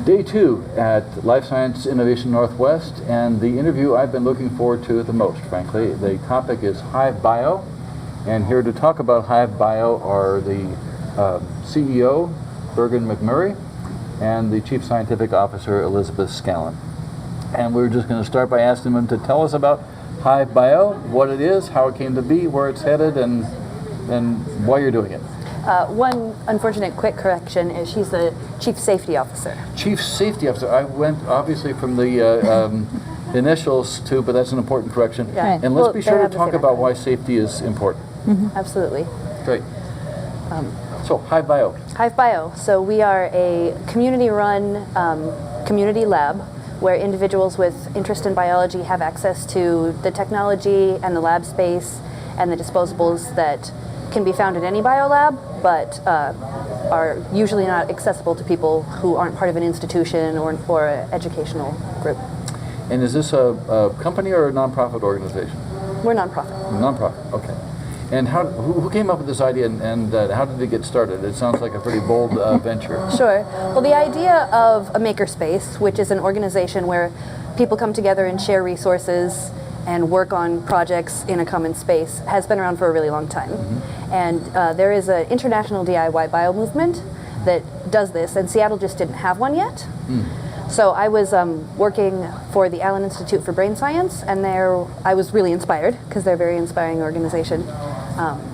Day 2 at Life Science Innovation Northwest, and the interview I've been looking forward to the most, frankly. The topic is HiveBio, and here to talk about HiveBio are the CEO, Bergen McMurray, and the Chief Scientific Officer, Elizabeth Scallon. And we're just going to start by asking them to tell us about HiveBio, what it is, how it came to be, where it's headed, and why you're doing it. One unfortunate quick correction is she's the Chief Safety Officer. Chief Safety Officer. I went obviously from the initials too, but that's an important correction. Yeah. And let's be sure to talk about why safety is important. Mm-hmm. Absolutely. Great. So HiveBio. HiveBio. So we are a community-run community lab where individuals with interest in biology have access to the technology and the lab space and the disposables that can be found in any biolab, but are usually not accessible to people who aren't part of an institution or an educational group. And is this a company or a nonprofit organization? We're nonprofit. Nonprofit, okay. And who came up with this idea, and how did it get started? It sounds like a pretty bold venture. Sure. Well, the idea of a makerspace, which is an organization where people come together and share resources and work on projects in a common space, has been around for a really long time. Mm-hmm. And there is an international DIY bio movement that does this, and Seattle just didn't have one yet. Mm. So I was working for the Allen Institute for Brain Science, and there I was really inspired, because they're a very inspiring organization.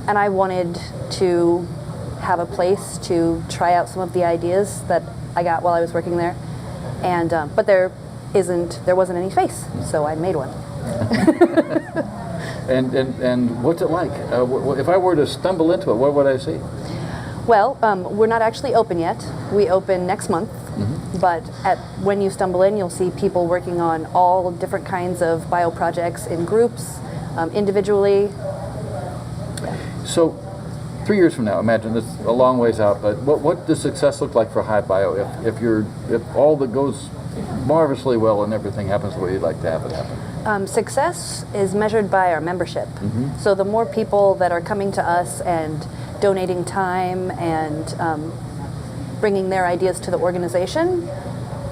And I wanted to have a place to try out some of the ideas that I got while I was working there. And but there wasn't any space, so I made one. and what's it like? If I were to stumble into it, what would I see? Well, we're not actually open yet. We open next month, mm-hmm. But when you stumble in, you'll see people working on all different kinds of bio projects in groups, individually. So 3 years from now, imagine it's a long ways out, but what does success look like for HiveBio if all that goes marvelously well and everything happens the way you'd like to have it happen? Success is measured by our membership. Mm-hmm. So the more people that are coming to us and donating time and bringing their ideas to the organization,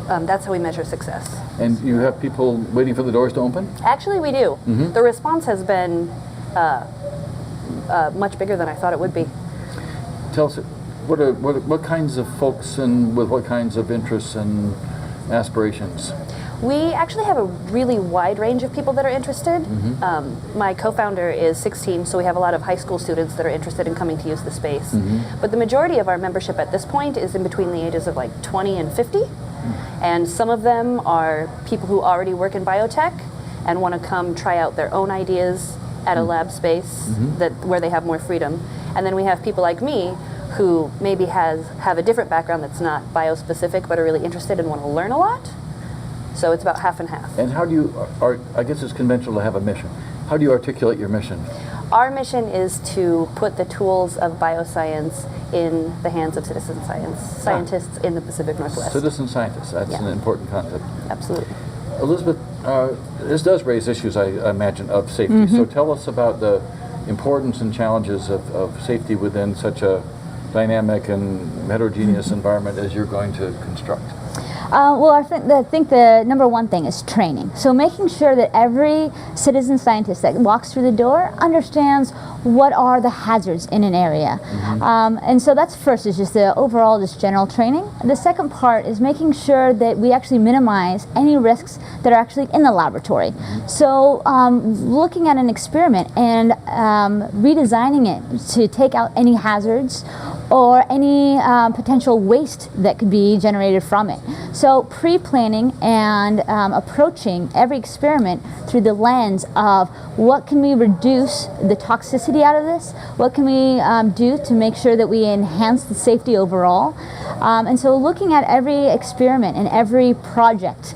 that's how we measure success. And you have people waiting for the doors to open? Actually, we do. Mm-hmm. The response has been much bigger than I thought it would be. Tell us, what kinds of folks and with what kinds of interests and aspirations? We actually have a really wide range of people that are interested. Mm-hmm. My co-founder is 16, so we have a lot of high school students that are interested in coming to use the space. Mm-hmm. But the majority of our membership at this point is in between the ages of like 20 and 50. Mm-hmm. And some of them are people who already work in biotech and want to come try out their own ideas at a lab space mm-hmm. where they have more freedom. And then we have people like me who maybe have a different background that's not bio-specific but are really interested and want to learn a lot. So it's about half and half. And how do you, I guess it's conventional to have a mission. How do you articulate your mission? Our mission is to put the tools of bioscience in the hands of citizen scientists in the Pacific Northwest. Citizen scientists, that's an important concept. Absolutely. Elizabeth, this does raise issues, I imagine, of safety. Mm-hmm. So tell us about the importance and challenges of safety within such a dynamic and heterogeneous environment as you're going to construct. Well, I think the number one thing is training. So making sure that every citizen scientist that walks through the door understands what are the hazards in an area. Mm-hmm. And so that's first, is just the overall just general training. The second part is making sure that we actually minimize any risks that are actually in the laboratory. Mm-hmm. So looking at an experiment and redesigning it to take out any hazards or any potential waste that could be generated from it. So pre-planning and approaching every experiment through the lens of what can we reduce the toxicity out of this, what can we do to make sure that we enhance the safety overall. And so looking at every experiment and every project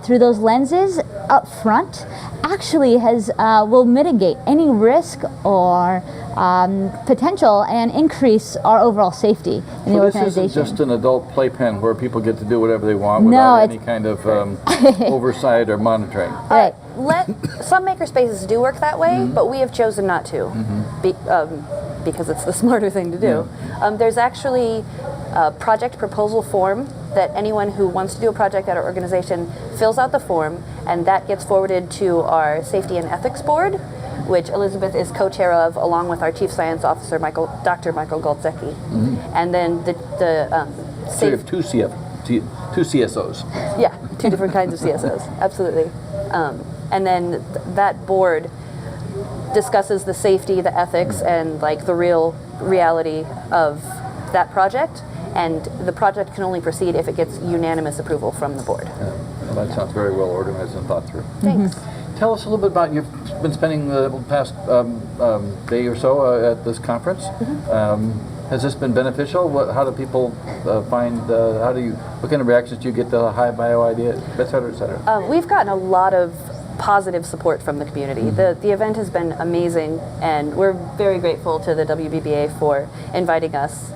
through those lenses up front actually will mitigate any risk or potential and increase our overall safety in the organization. So this isn't just an adult playpen where people get to do whatever they want without any kind of oversight or monitoring. Right. Some makerspaces do work that way, mm-hmm. but we have chosen not to, because it's the smarter thing to do. Mm-hmm. There's actually a project proposal form that anyone who wants to do a project at our organization fills out the form, and that gets forwarded to our Safety and Ethics Board, which Elizabeth is co-chair of, along with our Chief Science Officer, Dr. Michael Goldzecki. And then So you have two CSOs. Yeah, two different kinds of CSOs, absolutely. And then that board discusses the safety, the ethics, and like the real reality of that project. And the project can only proceed if it gets unanimous approval from the board. Well, that sounds very well organized and thought through. Thanks. Tell us a little bit about, you've been spending the past day or so at this conference. Has this been beneficial? How do people find, what kind of reactions do you get to the HiveBio idea, et cetera, et cetera? We've gotten a lot of positive support from the community. The event has been amazing, and we're very grateful to the WBBA for inviting us.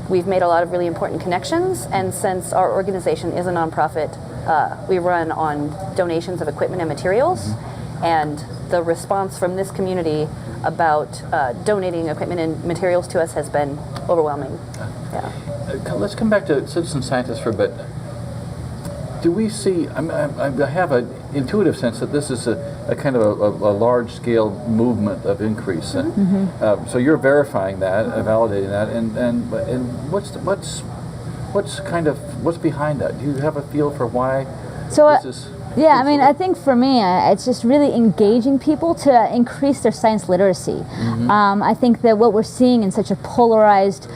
We've made a lot of really important connections, and since our organization is a nonprofit, we run on donations of equipment and materials, and the response from this community about donating equipment and materials to us has been overwhelming. Yeah. Let's come back to citizen scientists for a bit. Do we see, I have an intuitive sense that this is a kind of a large-scale movement of increase. So you're verifying that, validating that, and what's behind that? Do you have a feel for why this is? Yeah, I mean, I think for me, it's just really engaging people to increase their science literacy. I think that what we're seeing in such a polarized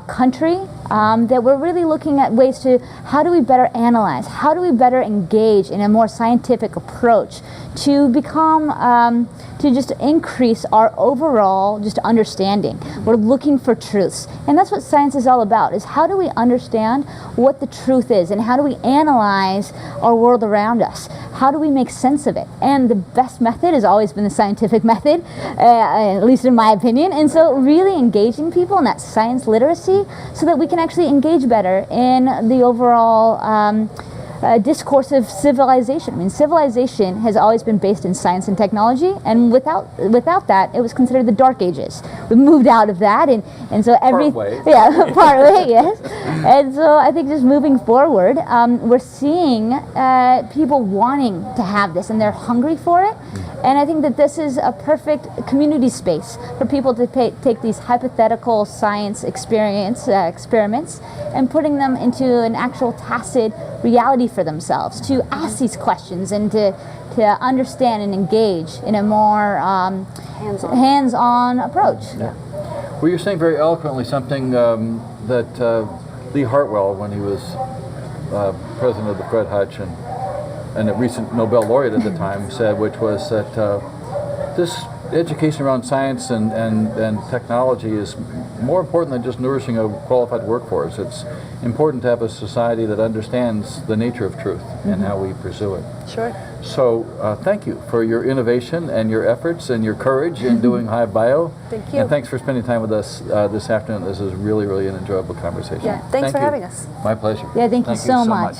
country, that we're really looking at ways to, how do we better analyze, how do we better engage in a more scientific approach to become, to just increase our overall just understanding. We're looking for truths. And that's what science is all about, is how do we understand what the truth is, and how do we analyze our world around us? How do we make sense of it? And the best method has always been the scientific method, at least in my opinion. And so really engaging people in that science literacy so that we can actually engage better in the overall discourse of civilization. I mean, civilization has always been based in science and technology, and without that, it was considered the Dark Ages. We moved out of that, and so Part way. Yeah, part way, yes. And so I think just moving forward, we're seeing people wanting to have this, and they're hungry for it. And I think that this is a perfect community space for people to take these hypothetical science experiments and putting them into an actual tacit reality for themselves, to ask these questions and to understand and engage in a more hands-on approach. Yeah. Well, you're saying very eloquently something that Lee Hartwell, when he was president of the Fred Hutch and a recent Nobel laureate at the time, said, which was that this education around science and technology is more important than just nourishing a qualified workforce. It's important to have a society that understands the nature of truth and how we pursue it. Sure. So thank you for your innovation and your efforts and your courage in doing HiveBio. Thank you. And thanks for spending time with us this afternoon. This is really, really an enjoyable conversation. Yeah, thanks for having us. My pleasure. Yeah, thank you so much.